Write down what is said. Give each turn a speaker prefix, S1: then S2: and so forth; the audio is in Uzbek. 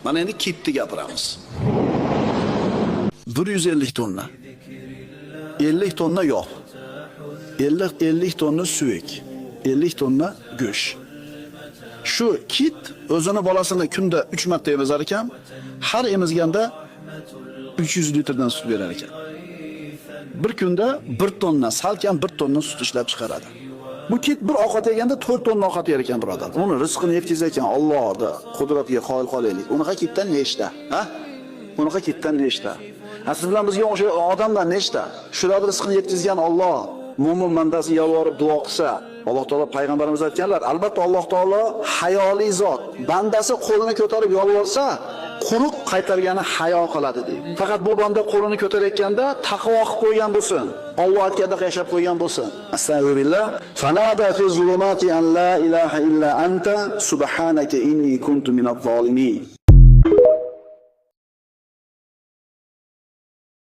S1: Mana endi kitni gapiramiz. 150 tonna. 50 tonna yog'. 50 tonna suyak. 50 tonna go'sht. Shu kit o'zini bolasini kunda 3 marta emizar ekan, har emizganda 300 litrdan sut berar ekan. Bir kunda 1 tonna, salkam 1 tonna sut ishlab chiqaradi. Bu kit bir ovqat yeganda 4 tonna ovqat yer ekan, birodar. Uni rizqini yetkazar ekan, Allohning qudratiga qoyil qolaylik. Unaqa kitdan nechta? Ha? Unaqa kitdan nechta? Siz bilan bizga o'sha odamlar nechta? Shular rizqini yetkazgan Alloh mo'min bandasi yalvorib duo qilsa, Alloh taolo payg'ambarimiz aytganlar, albatta Alloh taolo hayoli zot. Bandasi qo'lini ko'tarib yalvorsa, quruq qaytargani hayo qiladi deydi. Faqat bu banda qo'lini ko'tarayotganda taqvo qilib qo'ygan bo'lsin. Alloh aytganda yashab qo'ygan bo'lsin. Astagfirullah. Fanada fi zulumati an la ilaha illa anta subhanaka inni kuntu minadh zolimin.